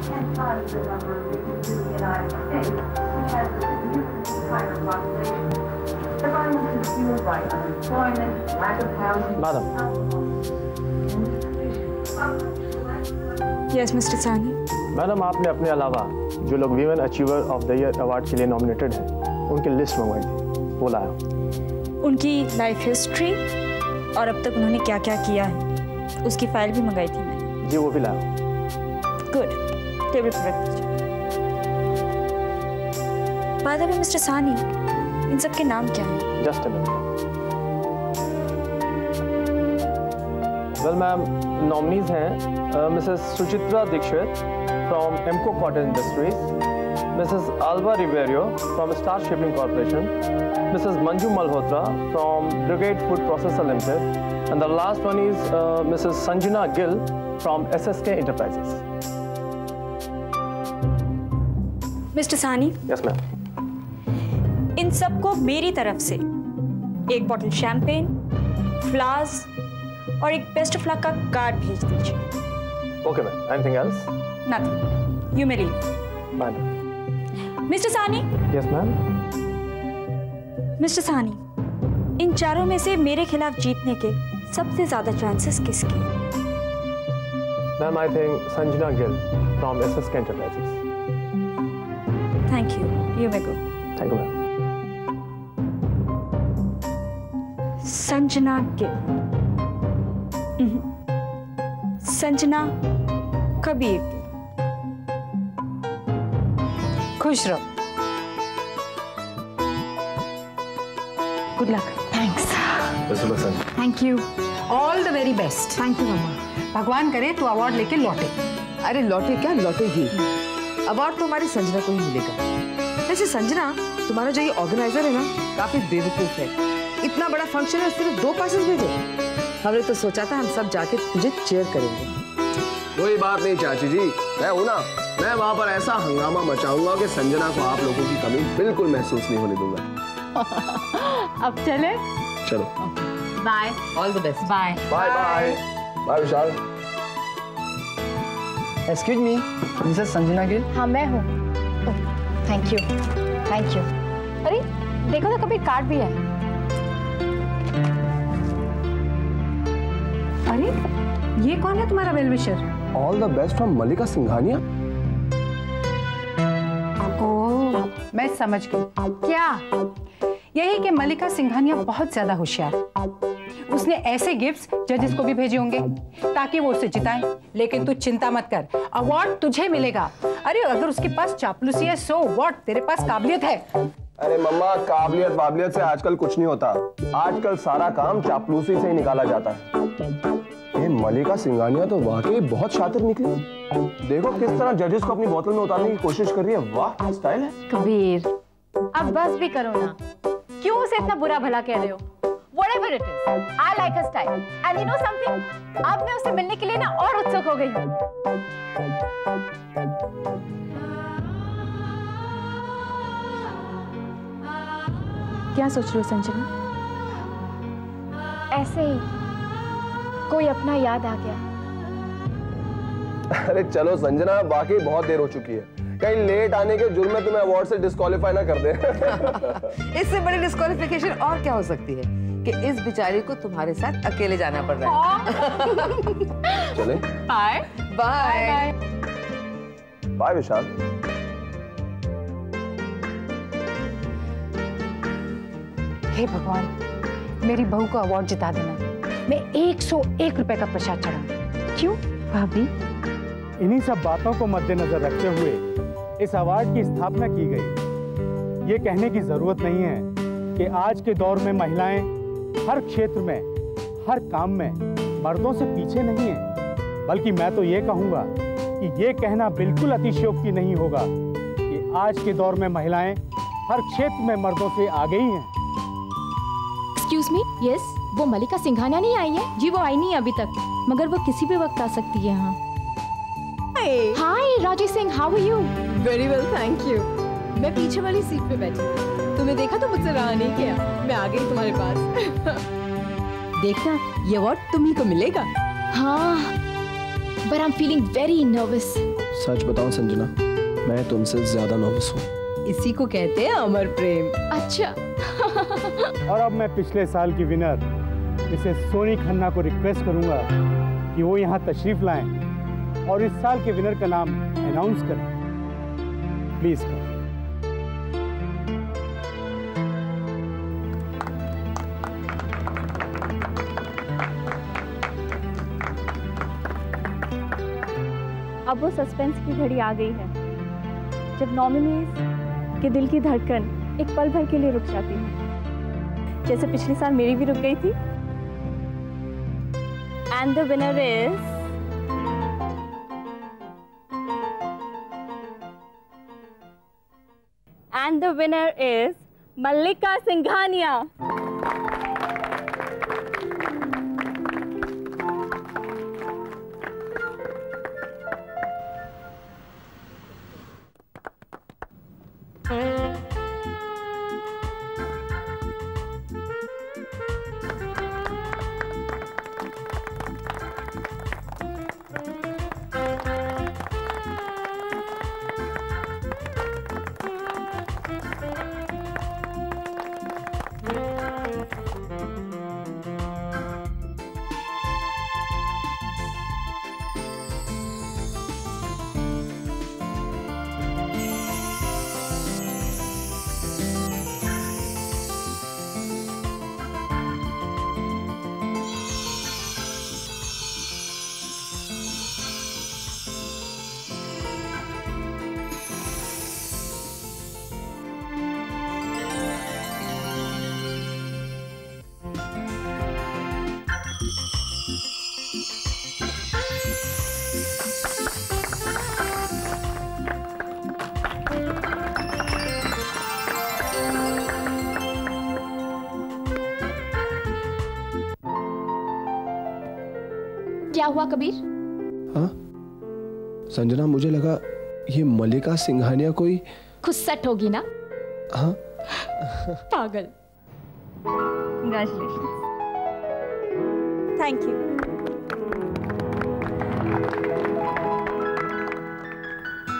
10 times the number of victims in the United States, which has a significantly higher population. The violence is fueled by unemployment, lack of housing. Madam. Yes, Mr. Sani. Madam, आपने अपने अलावा जो लोग women achiever of the year award के लिए nominated हैं उनकी list मंगवाई थी, वो लाया। उनकी लाइफ हिस्ट्री और अब तक उन्होंने क्या क्या किया है उसकी फाइल भी मंगाई थी मैंने। जी, वो भी लाया। गुड, टेबल पर रख दीजिए। By the way mister Sani, इन सब के नाम क्या हैं? Just a minute. Well ma'am, nominees हैं Mrs Suchitra Dikshit from Emco cotton industries, Mrs Alva Riveiro from star shipping corporation, Mrs Manju Malhotra from brigade food processor limited, and the last one is Mrs Sanjana Gill from SSK enterprises. Mister Sani. Yes ma'am. इन सबको मेरी तरफ से एक bottle champagne, flowers और एक best of luck का card भेज दीजिए। Okay ma'am, anything else? Nothing, you may leave. Bye ma'am. Mister Sani. Yes ma'am. Mister Sani, इन चारों में से मेरे खिलाफ जीतने के सबसे ज्यादा चांसेस किसके? Ma'am, I think Sanjana Gill from SSK enterprises. Thank you, you may go. Thank you ma'am. Sanjana Gill, Sanjana Kabir Gill. खुश रहो। Good luck. Thanks. Thank you. All the very best. Thank you mamma. भगवान करे तो अवार्ड लेके लौटे। अरे लौटे क्या, लौटेगी। अवार्ड तो हमारी संजना को ही मिलेगा। वैसे संजना, तुम्हारा जो ये ऑर्गेनाइजर है ना, काफी बेवकूफ है। इतना बड़ा फंक्शन है, सिर्फ 2 पासेस भेजे। हमने तो सोचा था हम सब जाके तुझे चेयर करेंगे। कोई बात नहीं चाची जी, मैं हूं ना, मैं वहां पर ऐसा हंगामा मचाऊंगा कि संजना को आप लोगों की कमी बिल्कुल महसूस नहीं होने दूंगा। अब चले? चलो। Bye. All the best. Bye. Bye bye. Bye Vishal. Excuse me, Mrs Sanjana Gill. हाँ, मैं हूँ। Thank you, thank you. अरे देखो तो कभी कार्ड भी है। अरे ये कौन है तुम्हारा well wisher? All the best from Mallika Singhania. Oh, मैं समझ गई। क्या यही कि मल्लिका सिंघानिया बहुत ज्यादा होशियार है। उसने ऐसे गिफ्ट्स जजेस को भी भेजे होंगे ताकि वो उसे जिताएं। लेकिन तू चिंता मत कर, अवार्ड तुझे मिलेगा। अरे अगर उसके पास चापलूसी है सो व्हाट, तेरे पास काबिलियत है। अरे मम्मा, काबिलियत वाबिलियत से आजकल कुछ नहीं होता। आजकल सारा काम चापलूसी से ही निकाला जाता है। ये मल्लिका सिंघानिया तो वाकई बहुत शातिर निकली। देखो किस तरह जजेस को अपनी बोतल में उतारने की कोशिश कर रही है। वाह, स्टाइल है। कबीर, अब बस भी करो ना। क्यों उसे इतना बुरा भला कह रहे हो? Whatever it is, I like her style. And you know something? अब मैं उससे मिलने के लिए ना और उत्सुक हो गई हूँ। क्या सोच रहे हो संजना? ऐसे ही कोई अपना याद आ गया। अरे चलो संजना, वाकई बहुत देर हो चुकी है। कहीं लेट आने के जुर्म में तुम्हें अवार्ड से डिस्क्वालीफाई ना कर दे। इससे बड़ी डिस्क्वालिफिकेशन और क्या हो सकती है कि इस बेचारी को तुम्हारे साथ अकेले जाना पड़ रहा है। चले। Bye bye. बाय विशाल। हे भगवान, मेरी बहू को अवार्ड जिता देना। मैं 101 रुपए का प्रसाद चढ़ाऊंगी। क्यों भाभी? इन्हीं सब बातों को मद्देनजर रखते हुए इस अवार्ड की स्थापना की गई। ये कहने की जरूरत नहीं है कि आज के दौर में महिलाएं हर क्षेत्र में, हर काम में मर्दों से पीछे नहीं हैं। बल्कि मैं तो ये कहूँगा कि ये कहना बिल्कुल अतिशयोक्ति नहीं होगा कि आज के दौर में महिलाएं हर क्षेत्र में मर्दों से आगे ही हैं। एक्सक्यूज मी, यस, वो मल्लिका सिंघानिया नहीं आई है? जी वो आई नहीं अभी तक, मगर वो किसी भी वक्त आ सकती है। हाँ। Hi Rajesh Singh, how are you? Very well, thank you. मैं पीछे वाली सीट पे बैठी हूँ। तुम्हें देखा तो मुझसे रहा नहीं गया, मैं आ गई तुम्हारे पास। देखना, ये अवार्ड तुम्ही को मिलेगा। हाँ, but I'm feeling very nervous. सच बताऊं संजना, मैं तुमसे ज्यादा नर्वस हूँ। इसी को कहते हैं अमर प्रेम। अच्छा। और अब मैं पिछले साल की विनर मिसेस सोनी खन्ना को रिक्वेस्ट करूंगा कि वो यहाँ तशरीफ लाएं और इस साल के विनर का नाम अनाउंस करें। प्लीज करो। अब वो सस्पेंस की घड़ी आ गई है जब नॉमिनीज के दिल की धड़कन एक पल भर के लिए रुक जाती है, जैसे पिछले साल मेरी भी रुक गई थी। एंड द विनर इज मल्लिका सिंघानिया। क्या हुआ कबीर? हाँ संजना, मुझे लगा ये मल्लिका सिंघानिया कोई खुद सेट होगी ना। हाँ पागल। Congratulations. Thank you.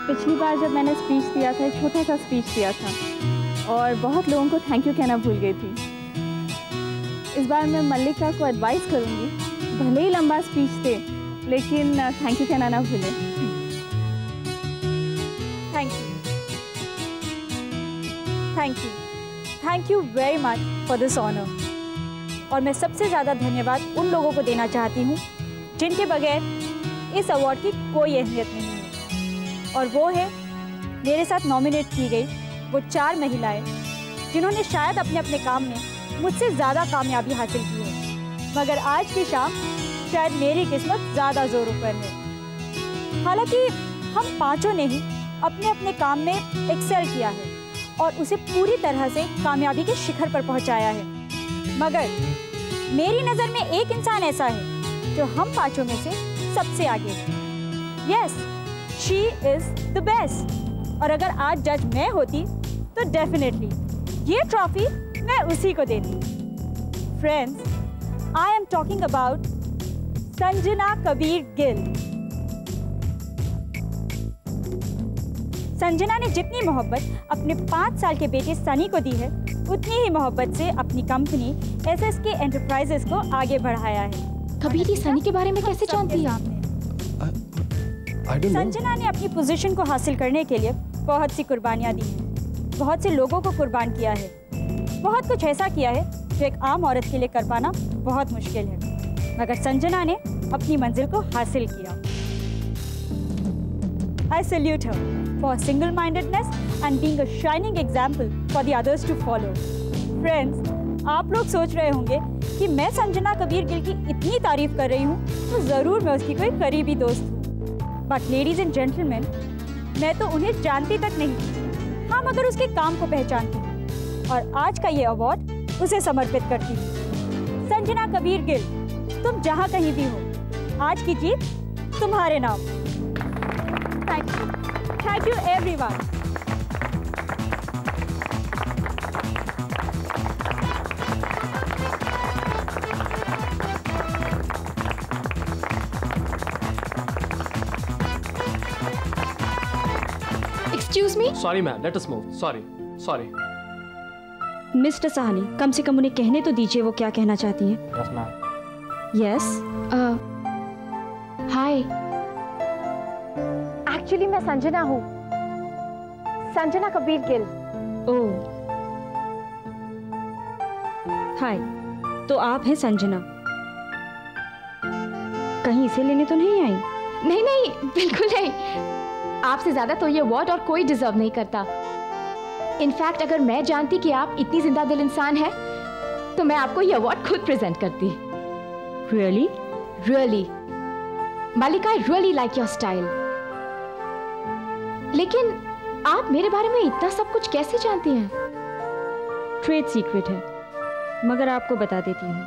पिछली बार जब मैंने स्पीच दिया था, एक छोटा सा स्पीच दिया था और बहुत लोगों को थैंक यू कहना भूल गई थी। इस बार मैं मल्लिका को एडवाइस करूंगी, भले ही लंबा स्पीच दे लेकिन थैंक यू कहना ना भूलें। Thank you very much for this honour. और मैं सबसे ज़्यादा धन्यवाद उन लोगों को देना चाहती हूँ जिनके बगैर इस अवार्ड की कोई अहमियत नहीं है, और वो है मेरे साथ नॉमिनेट की गई वो 4 महिलाएं जिन्होंने शायद अपने अपने काम में मुझसे ज़्यादा कामयाबी हासिल की है, मगर आज की शाम शायद मेरी किस्मत ज़्यादा ज़ोरों पर है। हालांकि हम पांचों ने ही अपने अपने काम में एक्सेल किया है और उसे पूरी तरह से कामयाबी के शिखर पर पहुंचाया है, मगर मेरी नज़र में एक इंसान ऐसा है जो हम पांचों में से सबसे आगे है। Yes, she is the best. और अगर आज जज मैं होती तो डेफिनेटली ये ट्रॉफी मैं उसी को देती। Friends, I am talking about Sanjana Kabir Gill. Sanjana ने जितनी मोहब्बत अपने 5 साल के बेटे सनी को दी है, उतनी ही मोहब्बत से अपनी कंपनी SSK एंटरप्राइजेस को आगे बढ़ाया है। कबीर सनी के बारे में कैसे जानती है? संजना ने अपनी पोजीशन को हासिल करने के लिए बहुत सी कुर्बानियां दी हैं, बहुत से लोगों को कुर्बान किया है, बहुत कुछ ऐसा किया है जो एक आम औरत के लिए कर पाना बहुत मुश्किल है, मगर संजना ने अपनी मंजिल को हासिल किया। I salute her for single-mindedness and being a shining example for the others to follow. Friends, आप लोग सोच रहे होंगे कि मैं संजना कबीर गिल की इतनी तारीफ कर रही हूँ तो ज़रूर मैं उसकी कोई करीबी दोस्त हूँ। बट लेडीज एंड जेंटलमैन, मैं तो उन्हें जानती तक नहीं, हाँ मगर उसके काम को पहचानती हूँ, और आज का ये अवार्ड उसे समर्पित करती हूँ। संजना कबीर गिल, तुम जहाँ कहीं भी हो, आज की जीत तुम्हारे नाम। Thank you everyone. Excuse me? Sorry ma'am, let us move. Sorry. Mister Sahni, कम से कम उन्हें कहने तो दीजिए वो क्या कहना चाहती हैं। Yes ma'am. Yes. Hi. Actually मैं संजना हूँ, संजना कबीर गिल। ओह, हाय। तो आप हैं संजना, कहीं इसे लेने तो नहीं आई? नहीं नहीं, बिल्कुल नहीं। आपसे ज्यादा तो ये अवार्ड और कोई डिजर्व नहीं करता। इनफैक्ट अगर मैं जानती कि आप इतनी जिंदा दिल इंसान हैं, तो मैं आपको ये अवार्ड खुद प्रेजेंट करती। Really? Really. Malika, I really like your style. लेकिन आप मेरे बारे में इतना सब कुछ कैसे जानती हैं? ट्रेड सीक्रेट है, मगर आपको बता देती हूँ।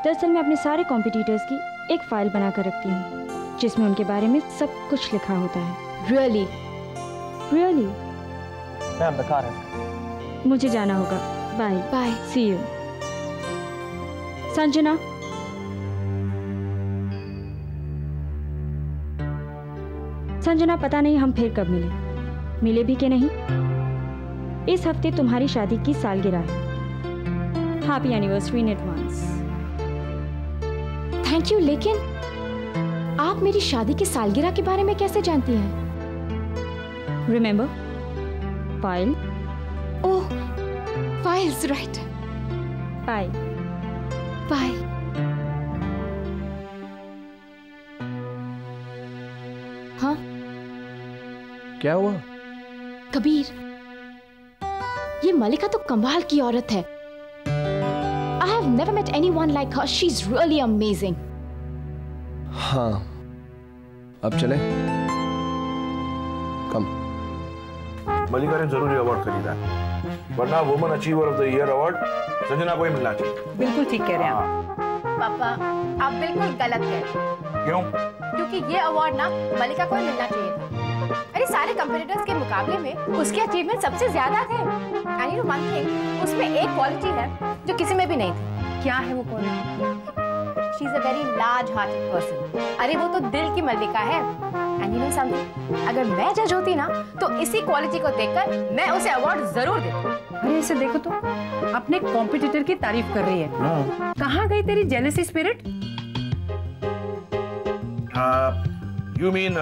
दरअसल मैं अपने सारे कॉम्पिटिटर्स की एक फाइल बना कर रखती हूँ, जिसमें उनके बारे में सब कुछ लिखा होता है। Really? Really? Ma'am the car है। मुझे जाना होगा। Bye. Bye. See you. Sanjana, Sanjana, पता नहीं हम फिर कब मिले भी कि नहीं। इस हफ्ते तुम्हारी शादी की सालगिरह है। Happy anniversary in advance. Thank you, लेकिन आप मेरी शादी की सालगिरह के बारे में कैसे जानती हैं? Remember file. Oh, files, right. Bye. Bye. हाँ, क्या हुआ? कबीर, ये मलिका तो कमाल की औरत है। I have never met anyone like her. She's really amazing. हाँ, अब चले। कम। मलिका ने जरूरी अवार्ड खरीदा है, वरना woman achiever of the year award Sanjana को ही मिलना चाहिए। बिल्कुल ठीक कह रहे हैं आप। पापा, आप बिल्कुल गलत कह रहे हैं। क्यों? क्योंकि ये अवार्ड ना मलिका को ही मिलना चाहिए था। अरे सारे कंपीटिटर्स के मुकाबले में उसके अचीवमेंट सबसे ज्यादा थे। And you know one thing, उसमें एक क्वालिटी है जो किसी में भी नहीं थी। क्या है वो quality? She is a very large hearted person. अरे वो तो दिल की मलिका है। एंड यू नो समथिंग, अगर मैं जज होती ना तो इसी क्वालिटी को देखकर मैं उसे अवार्ड जरूर देती। अरे इसे देखो तो, अपने कॉम्पिटिटर की तारीफ कर रही है। कहाँ गई तेरी jealousy spirit? You mean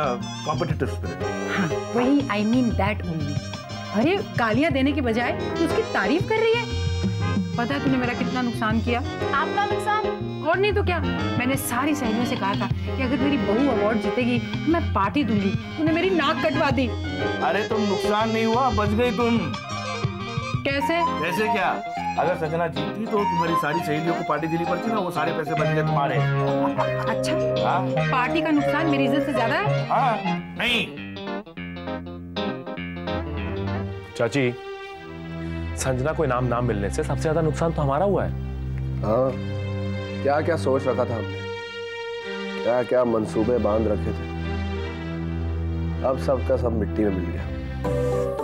competitive spirit? हाँ, वही, I mean that only. अरे गालियाँ देने की बजाय तू उसकी तारीफ कर रही है। पता है तूने मेरा कितना नुकसान किया? आपका नुकसान? और नहीं तो क्या, मैंने सारी सहेलियों से कहा था कि अगर मेरी बहू अवार्ड जीतेगी तो मैं पार्टी दूंगी। तूने मेरी नाक कटवा दी। अरे तुम नुकसान नहीं हुआ, बच गई तुम। कैसे? कैसे क्या? अगर संजना जीतती तो तुम्हारी सारी सहेलियों को पार्टी देनी पड़ती ना, वो सारे पैसे बच गए तुम्हारे। अच्छा, हाँ? पार्टी का नुकसान मेरी इज्जत से ज्यादा है? हाँ, नहीं। चाची, संजना को इनाम ना मिलने से सबसे ज्यादा नुकसान तो हमारा हुआ है। हाँ, क्या क्या सोच रखा था हमने, क्या क्या मंसूबे बांध रखे थे, अब सब का सब मिट्टी में मिल गया।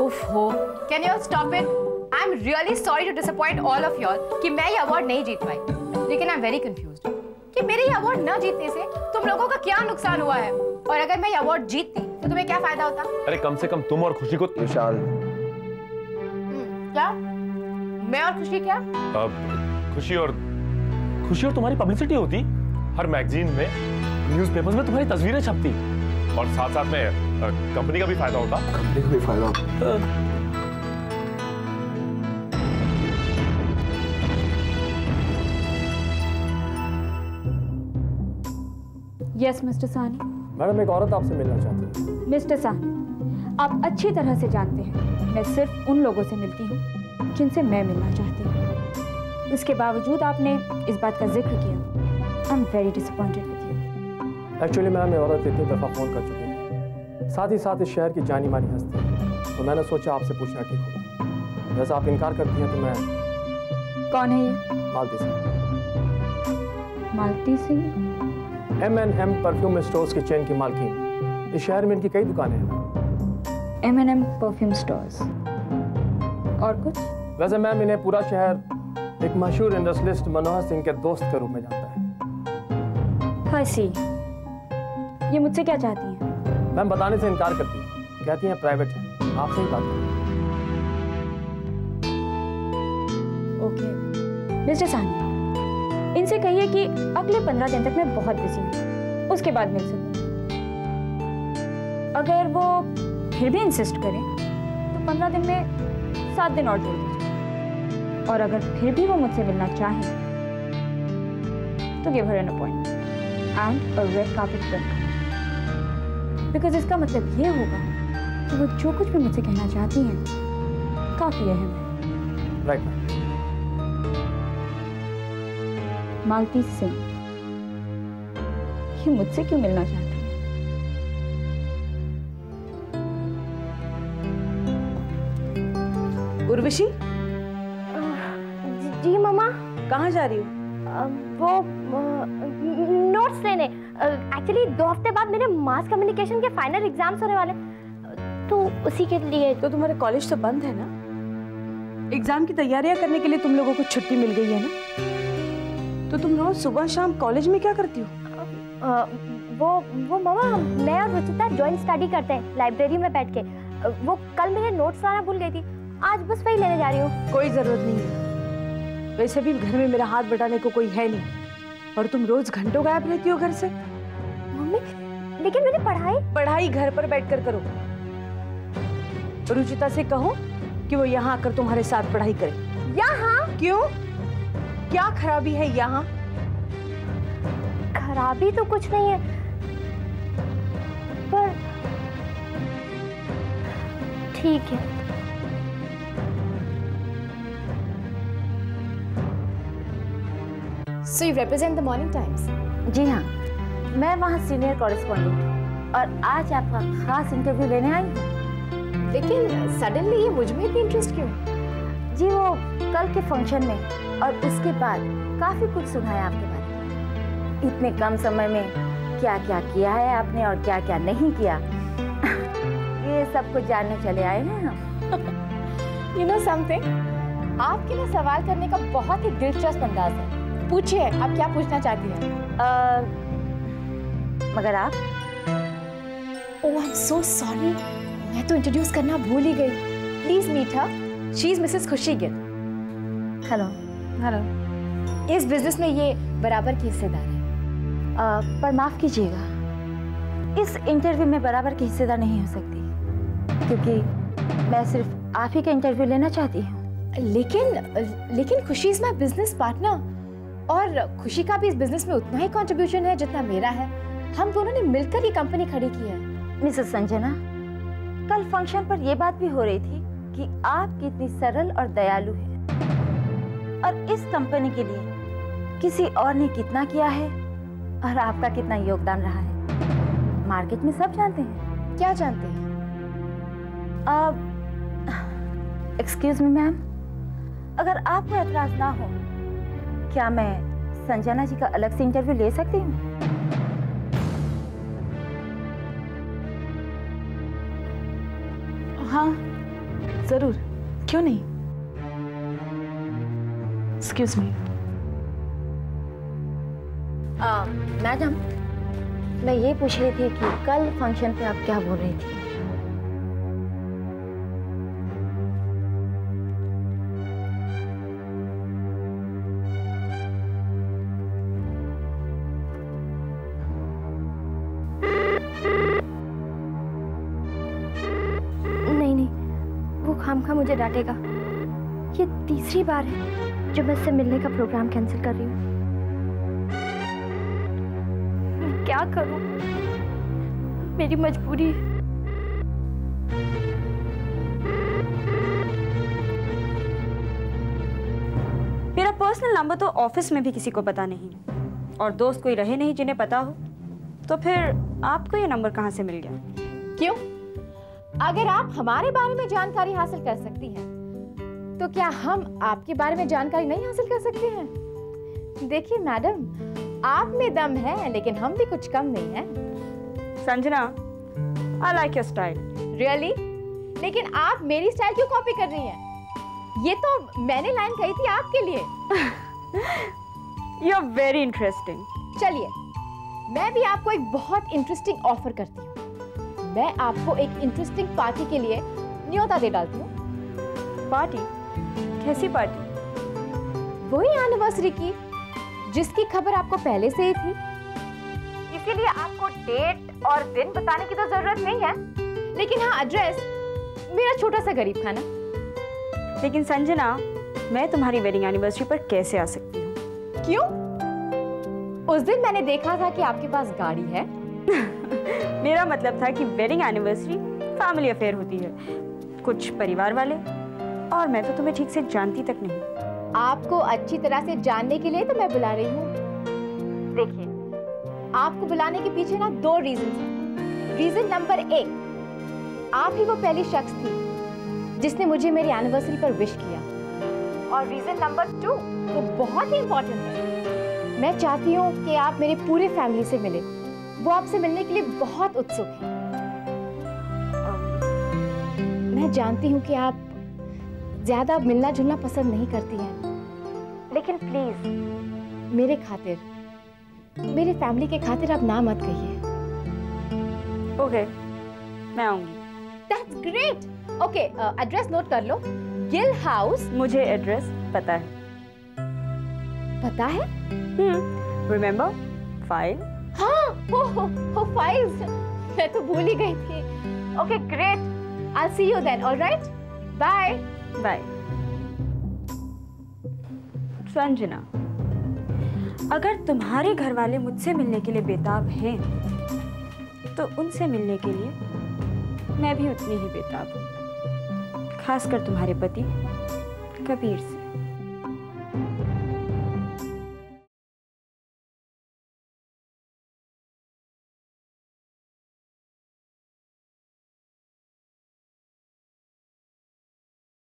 ओफो, can you stop it? I am really sorry to disappoint all of you कि मैं ये अवार्ड नहीं जीत पाई, लेकिन आई एम वेरी कंफ्यूज्ड कि मेरे ये अवार्ड न जीतने से तुम लोगों का क्या नुकसान हुआ है, और अगर मैं ये अवार्ड जीतती तो तुम्हें क्या फायदा होता? अरे कम से कम तुम और खुशी को। विशाल, क्या? मैं और खुशी क्या? खुशी और तुम्हारी पब्लिसिटी होती, हर मैगजीन में, न्यूज़पेपर्स में तुम्हारी तस्वीरें छपती, और साथ साथ में कंपनी का भी फायदा होता। कंपनी को भी फायदा होता। Yes mister Sahni. मैडम, एक औरत आपसे मिलना चाहती है। मिस्टर साहनी, आप अच्छी तरह से जानते हैं मैं सिर्फ उन लोगों से मिलती हूँ जिनसे मैं मिलना चाहती हूँ। इसके बावजूद आपने इस बात का जिक्र किया। I am very disappointed with you. Actually ma'am, ये औरत इतनी दफ़ा फ़ोन कर चुकी है, साथ ही साथ इस शहर की जानी मानी हस्ती है, तो मैंने सोचा आपसे पूछना ठीक होगा। वैसे आप इनकार करती हैं तो मैं। कौन है ये? मालती सिंह। मालती सिंह? M&M परफ्यूम स्टोर्स की चेन की मालकिन। इस शहर में इनकी कई दुकानें हैं। M&M perfume stores. और कुछ? वैसे मैम, इन्हें पूरा शहर एक मशहूर इंडस्ट्रियलिस्ट मनोहर सिंह के दोस्त के रूप में जानता है। हाँ सी, ये मुझसे क्या चाहती हैं? मैम बताने से इनकार करती है, कहती हैं प्राइवेट है। आपसे ही बात करूँ। ओके मिस्टर साहनी, इनसे कहिए कि अगले 15 दिन तक मैं बहुत बिजी हूँ, उसके बाद मिल सकूँ। अगर वो फिर भी इंसिस्ट करें तो 15 दिन में 7 दिन और जोड़ दीजिए, और अगर फिर भी वो मुझसे मिलना चाहें तो give her an appointment and a red carpet welcome, because इसका मतलब ये होगा कि वो जो कुछ भी मुझसे कहना चाहती हैं काफी अहम है। Right ma'am. मालती सिंह, ये मुझसे क्यों मिलना चाहती है? उर्वशी, जी मम्मा। कहाँ जा रही हो? वो नोट्स लेने। एक्चुअली 2 हफ्ते बाद मेरे मास कम्युनिकेशन के फाइनल एग्जाम्स होने वाले, तो उसी के लिए। तो तुम्हारे कॉलेज तो बंद है ना? एग्जाम की तैयारियां करने के लिए तुम लोगों को छुट्टी मिल गई है ना? तो तुम रोज सुबह शाम कॉलेज में क्या करती हो? वो मामा, मैं और रुचिता जॉइंट स्टडी करते हैं लाइब्रेरी में बैठ के। वो कल मेरे नोट्स लाना भूल गई थी, आज बस वही लेने जा रही हूँ। कोई जरूरत नहीं है, वैसे भी घर में मेरा हाथ बटाने को कोई है नहीं, और तुम रोज घंटों गायब रहती हो घर से। मम्मी, लेकिन मेरी पढ़ाई घर पर बैठकर करो। रुचिता से कहो कि वो यहाँ आकर तुम्हारे साथ पढ़ाई करे। यहाँ? क्यों? क्या खराबी है यहाँ? खराबी तो कुछ नहीं है, पर ठीक है। So you represent the Morning Times? जी हाँ, मैं वहाँ सीनियर कॉरेस्पॉन्डेंट हूँ और आज आपका खास इंटरव्यू लेने आई हूँ। लेकिन सडनली ये मुझ में इतनी इंटरेस्ट क्यों? जी वो कल के फंक्शन में और उसके बाद काफी कुछ सुना है आपके बारे में। इतने कम समय में क्या क्या किया है आपने और क्या क्या नहीं किया, ये सब कुछ जानने चले आए हैं हम। You know something? आपके ना सवाल करने का बहुत ही दिलचस्प अंदाज है। पूछिए, आप क्या पूछना चाहती हैं? मगर आप? ओह, आई एम सो सॉरी, मैं तो इंट्रोड्यूस करना भूल ही गई। Please meet her, she is Mrs Khushi Gill. Hello. Hello. इस बिजनेस में ये बराबर की हिस्सेदार है। पर माफ कीजिएगा, इस इंटरव्यू में बराबर की हिस्सेदार नहीं हो सकती, क्योंकि मैं सिर्फ आप ही का इंटरव्यू लेना चाहती हूँ। लेकिन खुशी इज माय बिजनेस पार्टनर, और खुशी का भी इस बिजनेस में उतना ही कंट्रीब्यूशन है जितना मेरा है। हम दोनों ने मिलकर ये कंपनी खड़ी की है। मिसेस संजना, कल फंक्शन पर यह बात भी हो रही थी कि आप कितनी सरल और दयालु हैं, और इस कंपनी के लिए किसी और ने कितना किया है और आपका कितना योगदान रहा है, मार्केट में सब जानते हैं। क्या जानते हैं? एक्सक्यूज मी मैम, अगर आपको एतराज ना हो, क्या मैं संजना जी का अलग से इंटरव्यू ले सकती हूँ? हाँ जरूर, क्यों नहीं। Excuse me. मैडम, मैं ये पूछ रही थी कि कल फंक्शन पे आप क्या बोल रही थी? खामखा मुझे डांटेगा। ये तीसरी बार है जो मैं उससे मिलने का प्रोग्राम कैंसिल कर रही हूँ। मैं क्या करूँ, मेरी मजबूरी है। मेरा पर्सनल नंबर तो ऑफिस में भी किसी को पता नहीं, और दोस्त कोई रहे नहीं जिन्हें पता हो, तो फिर आपको ये नंबर कहाँ से मिल गया? क्यों? अगर आप हमारे बारे में जानकारी हासिल कर सकती हैं, तो क्या हम आपके बारे में जानकारी नहीं हासिल कर सकते हैं? देखिए मैडम, आप में दम है, लेकिन हम भी कुछ कम नहीं हैं। Sanjana, I like your style. Really? लेकिन आप मेरी स्टाइल क्यों कॉपी कर रही हैं? ये तो मैंने लाइन कही थी आपके लिए। You're very interesting. चलिए, मैं भी आपको एक बहुत इंटरेस्टिंग ऑफर करती हूँ। मैं आपको एक इंटरेस्टिंग पार्टी के लिए न्योता दे डालती हूँ। पार्टी? कैसी पार्टी? वही एनिवर्सरी की, जिसकी खबर आपको पहले से ही थी। इसीलिए आपको डेट और दिन बताने की तो जरूरत नहीं है, लेकिन हाँ एड्रेस मेरा छोटा सा गरीब खाना। लेकिन संजना, मैं तुम्हारी वेडिंग एनिवर्सरी पर कैसे आ सकती हूँ? क्यों? उस दिन मैंने देखा था कि आपके पास गाड़ी है। मेरा मतलब था कि वेडिंग एनिवर्सरी फैमिली अफेयर होती है, कुछ परिवार वाले, और मैं तो तुम्हें ठीक से जानती तक नहीं। आपको अच्छी तरह से जानने के लिए तो मैं बुला रही हूँ। देखिए, आपको बुलाने के पीछे ना 2 रीजन हैं। रीजन नंबर 1, आप ही वो पहली शख्स थी जिसने मुझे मेरी एनिवर्सरी पर विश किया, और रीजन नंबर 2 वो बहुत ही इंपॉर्टेंट है। मैं चाहती हूँ कि आप मेरे पूरे फैमिली से मिले। वो आपसे मिलने के लिए बहुत उत्सुक हैं। मैं जानती हूँ कि आप ज्यादा मिलना जुलना पसंद नहीं करती हैं, लेकिन प्लीज मेरे खातिर, मेरे फैमिली के खातिर आप ना मत कहिए। ओके, मैं आऊंगी। That's great. Okay, address note कर लो। गिल हाउस। मुझे एड्रेस पता है। पता है? Remember file? हाँ, हो फाइल्स। मैं तो भूल ही गई थी। Okay, great. I'll see you then. All right? Bye. Bye. Sanjana, अगर तुम्हारे घर वाले मुझसे मिलने के लिए बेताब हैं, तो उनसे मिलने के लिए मैं भी उतनी ही बेताब हूँ, खासकर तुम्हारे पति कबीर से।